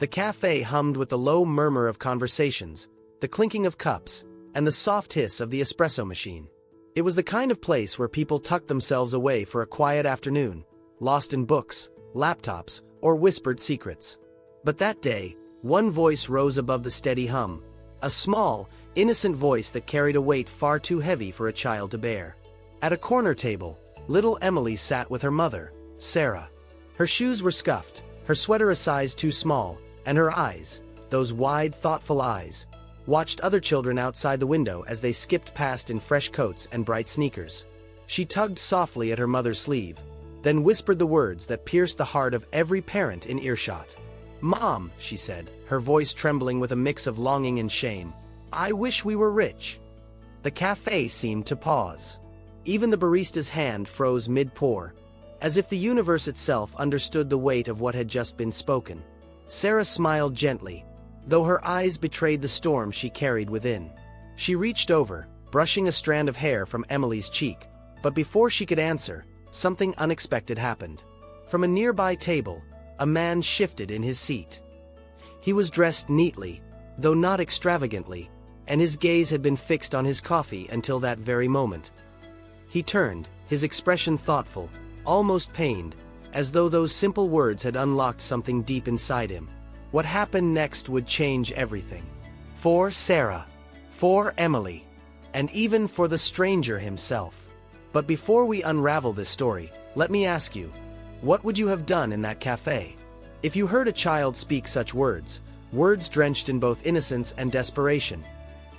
The cafe hummed with the low murmur of conversations, the clinking of cups, and the soft hiss of the espresso machine. It was the kind of place where people tucked themselves away for a quiet afternoon, lost in books, laptops, or whispered secrets. But that day, one voice rose above the steady hum, a small, innocent voice that carried a weight far too heavy for a child to bear. At a corner table, little Emily sat with her mother, Sarah. Her shoes were scuffed, her sweater a size too small, and her eyes, those wide, thoughtful eyes, watched other children outside the window as they skipped past in fresh coats and bright sneakers. She tugged softly at her mother's sleeve, then whispered the words that pierced the heart of every parent in earshot. "Mom," she said, her voice trembling with a mix of longing and shame, "I wish we were rich." The cafe seemed to pause. Even the barista's hand froze mid-pour, as if the universe itself understood the weight of what had just been spoken. Sarah smiled gently, though her eyes betrayed the storm she carried within. She reached over, brushing a strand of hair from Emily's cheek, but before she could answer, something unexpected happened. From a nearby table, a man shifted in his seat. He was dressed neatly, though not extravagantly, and his gaze had been fixed on his coffee until that very moment. He turned, his expression thoughtful, almost pained, as though those simple words had unlocked something deep inside him. What happened next would change everything. For Sarah, for Emily, and even for the stranger himself. But before we unravel this story, let me ask you, what would you have done in that cafe? If you heard a child speak such words, words drenched in both innocence and desperation,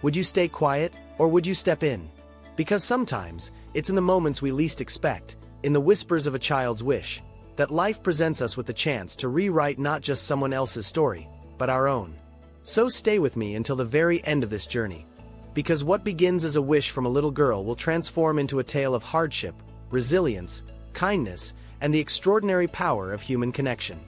would you stay quiet, or would you step in? Because sometimes, it's in the moments we least expect, in the whispers of a child's wish, that life presents us with the chance to rewrite not just someone else's story, but our own. So stay with me until the very end of this journey. Because what begins as a wish from a little girl will transform into a tale of hardship, resilience, kindness, and the extraordinary power of human connection.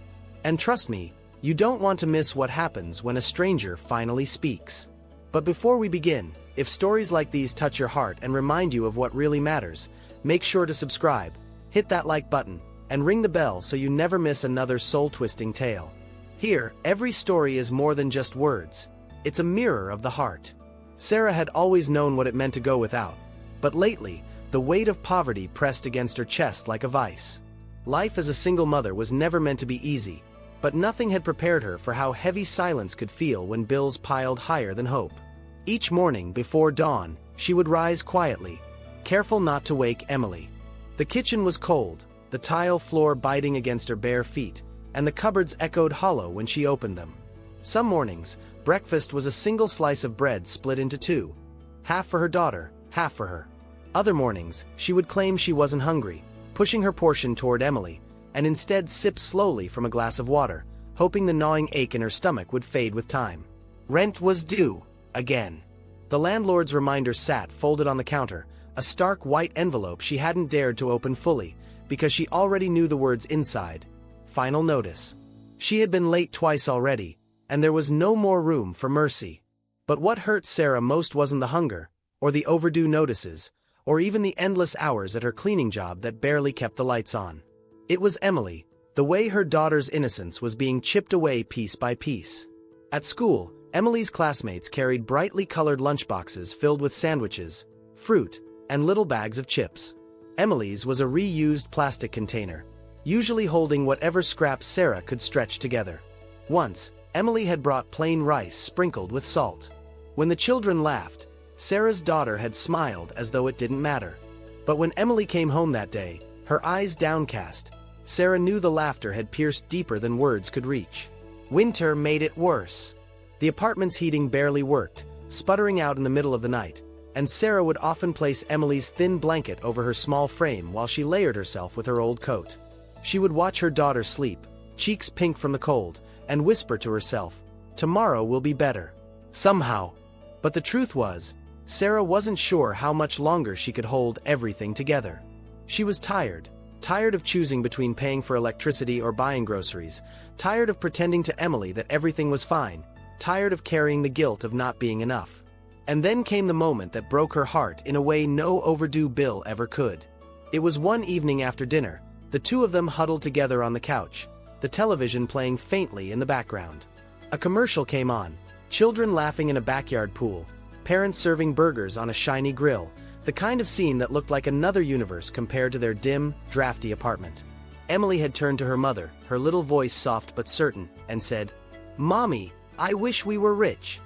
And trust me, you don't want to miss what happens when a stranger finally speaks. But before we begin, if stories like these touch your heart and remind you of what really matters, make sure to subscribe, hit that like button, and ring the bell so you never miss another soul-twisting tale. Here, every story is more than just words. It's a mirror of the heart. Sarah had always known what it meant to go without, but lately, the weight of poverty pressed against her chest like a vice. Life as a single mother was never meant to be easy, but nothing had prepared her for how heavy silence could feel when bills piled higher than hope. Each morning before dawn, she would rise quietly, careful not to wake Emily. The kitchen was cold, the tile floor biting against her bare feet, and the cupboards echoed hollow when she opened them. Some mornings, breakfast was a single slice of bread split into two, half for her daughter, half for her. Other mornings, she would claim she wasn't hungry, pushing her portion toward Emily, and instead sip slowly from a glass of water, hoping the gnawing ache in her stomach would fade with time. Rent was due, again. The landlord's reminder sat folded on the counter, a stark white envelope she hadn't dared to open fully, because she already knew the words inside. Final notice. She had been late twice already, and there was no more room for mercy. But what hurt Sarah most wasn't the hunger, or the overdue notices, or even the endless hours at her cleaning job that barely kept the lights on. It was Emily, the way her daughter's innocence was being chipped away piece by piece. At school, Emily's classmates carried brightly colored lunchboxes filled with sandwiches, fruit, and little bags of chips. Emily's was a reused plastic container, usually holding whatever scraps Sarah could stretch together. Once, Emily had brought plain rice sprinkled with salt. When the children laughed, Sarah's daughter had smiled as though it didn't matter. But when Emily came home that day, her eyes downcast, Sarah knew the laughter had pierced deeper than words could reach. Winter made it worse. The apartment's heating barely worked, sputtering out in the middle of the night, and Sarah would often place Emily's thin blanket over her small frame while she layered herself with her old coat. She would watch her daughter sleep, cheeks pink from the cold, and whisper to herself, "Tomorrow will be better. Somehow." But the truth was, Sarah wasn't sure how much longer she could hold everything together. She was tired of choosing between paying for electricity or buying groceries, tired of pretending to Emily that everything was fine, tired of carrying the guilt of not being enough. And then came the moment that broke her heart in a way no overdue bill ever could. It was one evening after dinner, the two of them huddled together on the couch, the television playing faintly in the background. A commercial came on. Children laughing in a backyard pool. Parents serving burgers on a shiny grill. The kind of scene that looked like another universe compared to their dim, drafty apartment. Emily had turned to her mother, her little voice soft but certain, and said, "Mommy, I wish we were rich."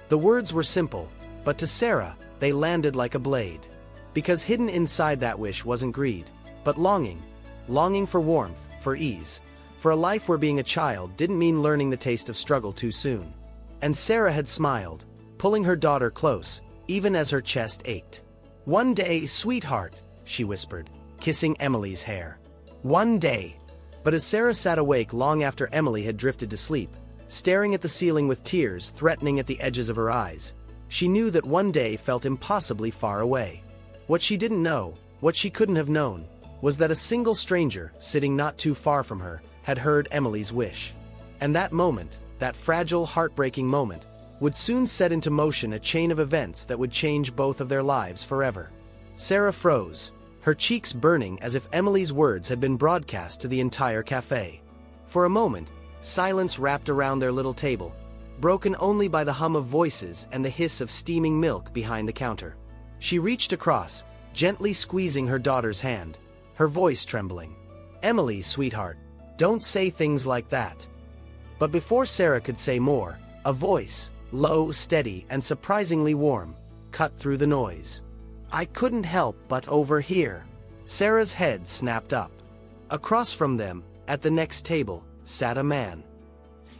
The words were simple, but to Sarah, they landed like a blade. Because hidden inside that wish wasn't greed, but longing. Longing for warmth, for ease, for a life where being a child didn't mean learning the taste of struggle too soon. And Sarah had smiled, pulling her daughter close, even as her chest ached. "One day, sweetheart," she whispered, kissing Emily's hair. One day. But as Sarah sat awake long after Emily had drifted to sleep, staring at the ceiling with tears threatening at the edges of her eyes, she knew that one day felt impossibly far away. What she didn't know, what she couldn't have known, was that a single stranger, sitting not too far from her, had heard Emily's wish. And that moment, that fragile, heartbreaking moment, would soon set into motion a chain of events that would change both of their lives forever. Sarah froze, her cheeks burning as if Emily's words had been broadcast to the entire café. For a moment, silence wrapped around their little table, broken only by the hum of voices and the hiss of steaming milk behind the counter. She reached across, gently squeezing her daughter's hand, her voice trembling. "Emily, sweetheart, don't say things like that." But before Sarah could say more, a voice, low, steady, and surprisingly warm, cut through the noise. "I couldn't help but overhear." Sarah's head snapped up. Across from them, at the next table, sat a man.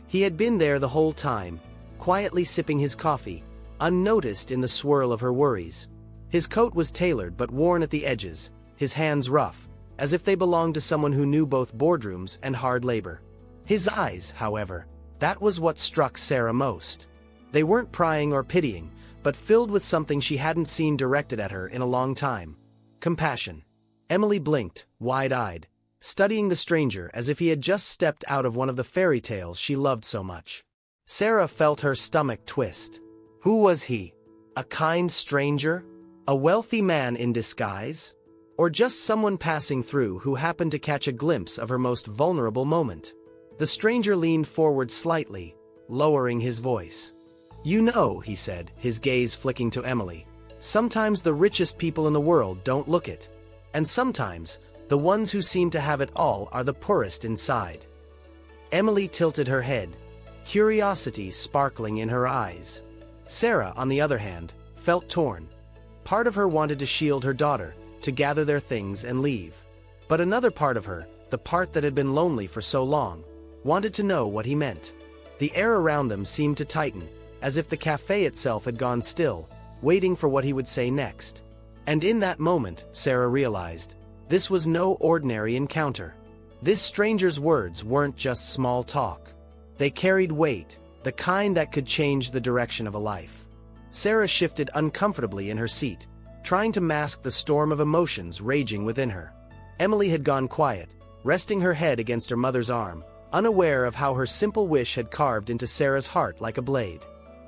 He had been there the whole time, quietly sipping his coffee, unnoticed in the swirl of her worries. His coat was tailored but worn at the edges, his hands rough, as if they belonged to someone who knew both boardrooms and hard labor. His eyes, however, that was what struck Sarah most. They weren't prying or pitying, but filled with something she hadn't seen directed at her in a long time. Compassion. Emily blinked, wide-eyed, studying the stranger as if he had just stepped out of one of the fairy tales she loved so much. Sarah felt her stomach twist. Who was he? A kind stranger? A wealthy man in disguise? Or just someone passing through who happened to catch a glimpse of her most vulnerable moment? The stranger leaned forward slightly, lowering his voice. "You know," he said, his gaze flicking to Emily, "sometimes the richest people in the world don't look it. And sometimes, the ones who seem to have it all are the poorest inside." Emily tilted her head, curiosity sparkling in her eyes. Sarah, on the other hand, felt torn. Part of her wanted to shield her daughter, to gather their things and leave. But another part of her, the part that had been lonely for so long, wanted to know what he meant. The air around them seemed to tighten, as if the café itself had gone still, waiting for what he would say next. And in that moment, Sarah realized, this was no ordinary encounter. This stranger's words weren't just small talk. They carried weight, the kind that could change the direction of a life. Sarah shifted uncomfortably in her seat, trying to mask the storm of emotions raging within her. Emily had gone quiet, resting her head against her mother's arm, unaware of how her simple wish had carved into Sarah's heart like a blade.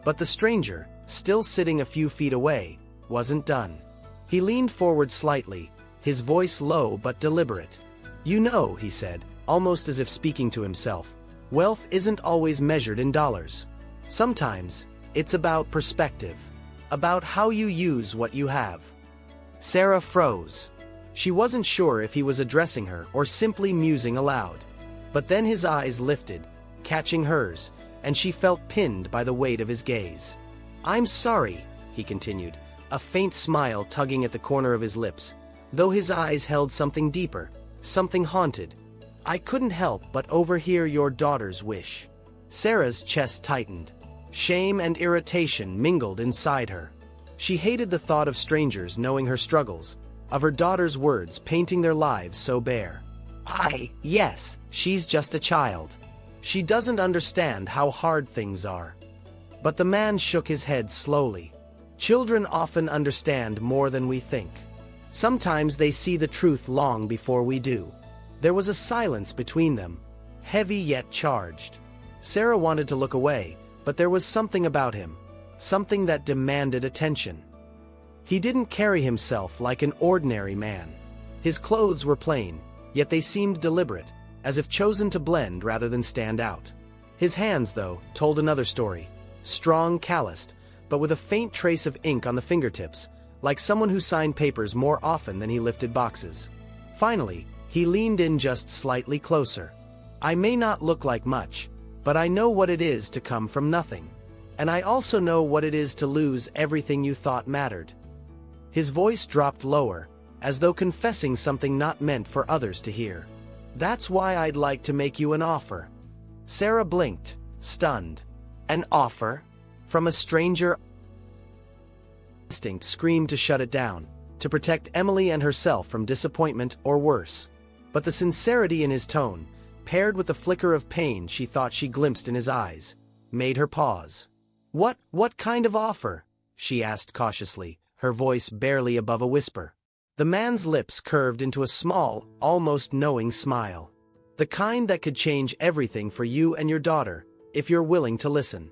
But the stranger, still sitting a few feet away, wasn't done. He leaned forward slightly, his voice low but deliberate. "You know," he said, almost as if speaking to himself, "wealth isn't always measured in dollars. Sometimes, it's about perspective, about how you use what you have." Sarah froze. She wasn't sure if he was addressing her or simply musing aloud. But then his eyes lifted, catching hers, and she felt pinned by the weight of his gaze. "I'm sorry," he continued, a faint smile tugging at the corner of his lips, though his eyes held something deeper, something haunted. "I couldn't help but overhear your daughter's wish." Sarah's chest tightened. Shame and irritation mingled inside her. She hated the thought of strangers knowing her struggles, of her daughter's words painting their lives so bare. Yes, she's just a child. She doesn't understand how hard things are." But the man shook his head slowly. "Children often understand more than we think. Sometimes they see the truth long before we do." There was a silence between them, heavy yet charged. Sarah wanted to look away, but there was something about him, something that demanded attention. He didn't carry himself like an ordinary man. His clothes were plain, yet they seemed deliberate, as if chosen to blend rather than stand out. His hands, though, told another story. Strong, calloused, but with a faint trace of ink on the fingertips, like someone who signed papers more often than he lifted boxes. Finally, he leaned in just slightly closer. "I may not look like much, but I know what it is to come from nothing. And I also know what it is to lose everything you thought mattered." His voice dropped lower, as though confessing something not meant for others to hear. "That's why I'd like to make you an offer." Sarah blinked, stunned. An offer? From a stranger? Instinct screamed to shut it down, to protect Emily and herself from disappointment or worse. But the sincerity in his tone, paired with the flicker of pain she thought she glimpsed in his eyes, made her pause. What kind of offer?" she asked cautiously, her voice barely above a whisper. The man's lips curved into a small, almost knowing smile. "The kind that could change everything for you and your daughter, if you're willing to listen."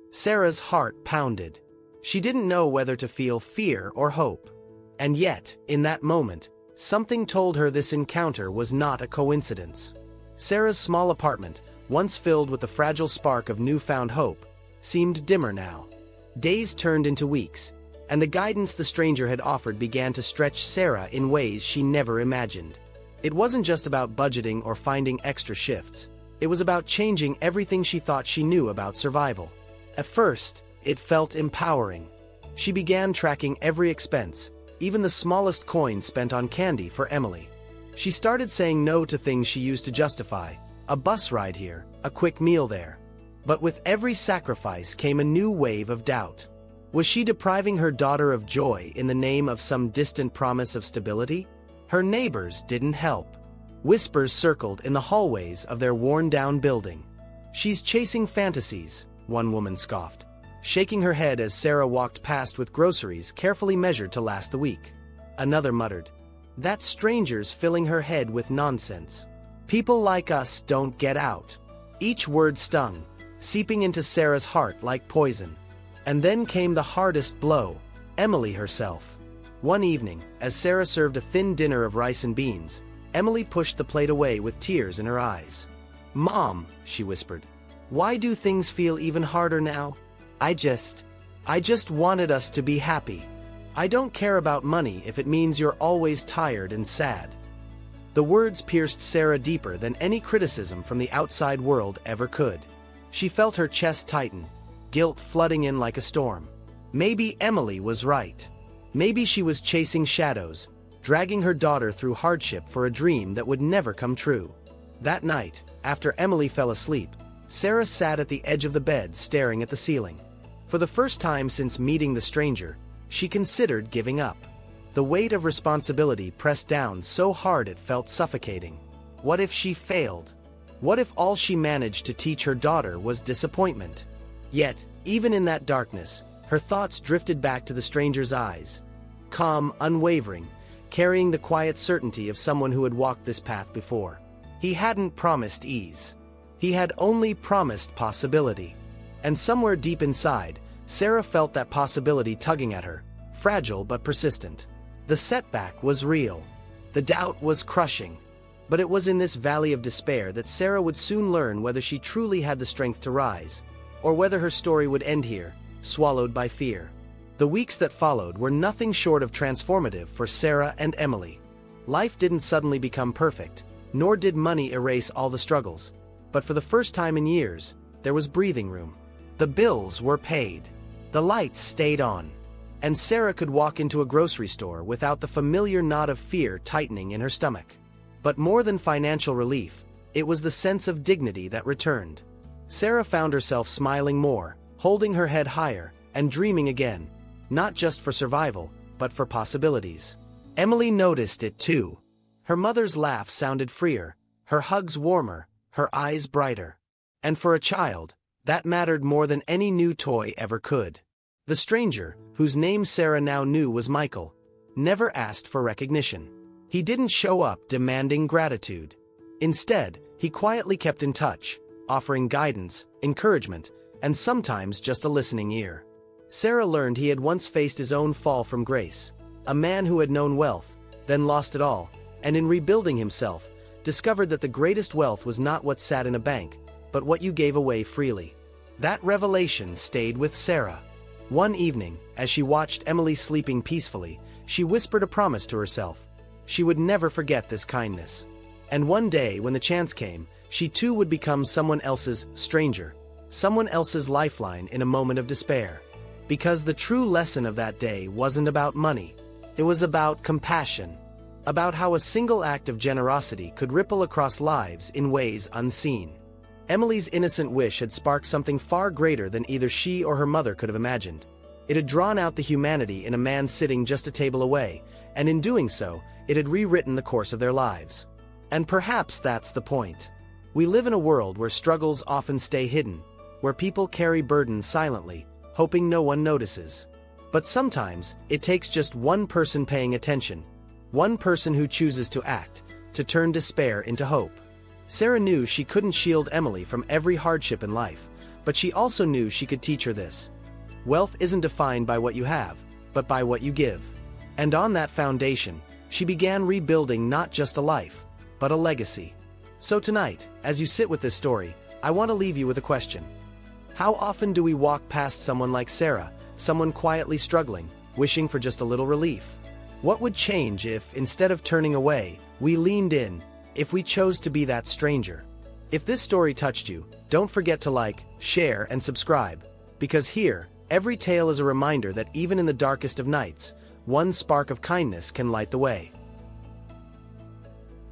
Sarah's heart pounded. She didn't know whether to feel fear or hope. And yet, in that moment, something told her this encounter was not a coincidence. Sarah's small apartment, once filled with the fragile spark of newfound hope, seemed dimmer now. Days turned into weeks, and the guidance the stranger had offered began to stretch Sarah in ways she never imagined. It wasn't just about budgeting or finding extra shifts. It was about changing everything she thought she knew about survival. At first, it felt empowering. She began tracking every expense, even the smallest coin spent on candy for Emily. She started saying no to things she used to justify, a bus ride here, a quick meal there. But with every sacrifice came a new wave of doubt. Was she depriving her daughter of joy in the name of some distant promise of stability? Her neighbors didn't help. Whispers circled in the hallways of their worn-down building. "She's chasing fantasies," one woman scoffed, shaking her head as Sarah walked past with groceries carefully measured to last the week. Another muttered, "That stranger's filling her head with nonsense. People like us don't get out." Each word stung, seeping into Sarah's heart like poison. And then came the hardest blow, Emily herself. One evening, as Sarah served a thin dinner of rice and beans, Emily pushed the plate away with tears in her eyes. "Mom," she whispered, "why do things feel even harder now? I just wanted us to be happy. I don't care about money if it means you're always tired and sad." The words pierced Sarah deeper than any criticism from the outside world ever could. She felt her chest tighten, guilt flooding in like a storm. Maybe Emily was right. Maybe she was chasing shadows, dragging her daughter through hardship for a dream that would never come true. That night, after Emily fell asleep, Sarah sat at the edge of the bed staring at the ceiling. For the first time since meeting the stranger, she considered giving up. The weight of responsibility pressed down so hard it felt suffocating. What if she failed? What if all she managed to teach her daughter was disappointment? Yet, even in that darkness, her thoughts drifted back to the stranger's eyes. Calm, unwavering, carrying the quiet certainty of someone who had walked this path before. He hadn't promised ease. He had only promised possibility. And somewhere deep inside, Sarah felt that possibility tugging at her, fragile but persistent. The setback was real. The doubt was crushing. But it was in this valley of despair that Sarah would soon learn whether she truly had the strength to rise, or whether her story would end here, swallowed by fear. The weeks that followed were nothing short of transformative for Sarah and Emily. Life didn't suddenly become perfect, nor did money erase all the struggles. But for the first time in years, there was breathing room. The bills were paid. The lights stayed on. And Sarah could walk into a grocery store without the familiar knot of fear tightening in her stomach. But more than financial relief, it was the sense of dignity that returned. Sarah found herself smiling more, holding her head higher, and dreaming again, not just for survival, but for possibilities. Emily noticed it too. Her mother's laugh sounded freer, her hugs warmer, her eyes brighter. And for a child, that mattered more than any new toy ever could. The stranger, whose name Sarah now knew was Michael, never asked for recognition. He didn't show up demanding gratitude. Instead, he quietly kept in touch, offering guidance, encouragement, and sometimes just a listening ear. Sarah learned he had once faced his own fall from grace, a man who had known wealth, then lost it all, and in rebuilding himself, discovered that the greatest wealth was not what sat in a bank, but what you gave away freely. That revelation stayed with Sarah. One evening, as she watched Emily sleeping peacefully, she whispered a promise to herself. She would never forget this kindness. And one day, when the chance came, she too would become someone else's stranger, someone else's lifeline in a moment of despair. Because the true lesson of that day wasn't about money. It was about compassion. About how a single act of generosity could ripple across lives in ways unseen. Emily's innocent wish had sparked something far greater than either she or her mother could have imagined. It had drawn out the humanity in a man sitting just a table away, and in doing so, it had rewritten the course of their lives. And perhaps that's the point. We live in a world where struggles often stay hidden, where people carry burdens silently, hoping no one notices. But sometimes, it takes just one person paying attention, one person who chooses to act, to turn despair into hope. Sarah knew she couldn't shield Emily from every hardship in life, but she also knew she could teach her this. Wealth isn't defined by what you have, but by what you give. And on that foundation, she began rebuilding not just a life, but a legacy. So tonight, as you sit with this story, I want to leave you with a question. How often do we walk past someone like Sarah, someone quietly struggling, wishing for just a little relief? What would change if, instead of turning away, we leaned in, if we chose to be that stranger? If this story touched you, don't forget to like, share, and subscribe. Because here, every tale is a reminder that even in the darkest of nights, one spark of kindness can light the way.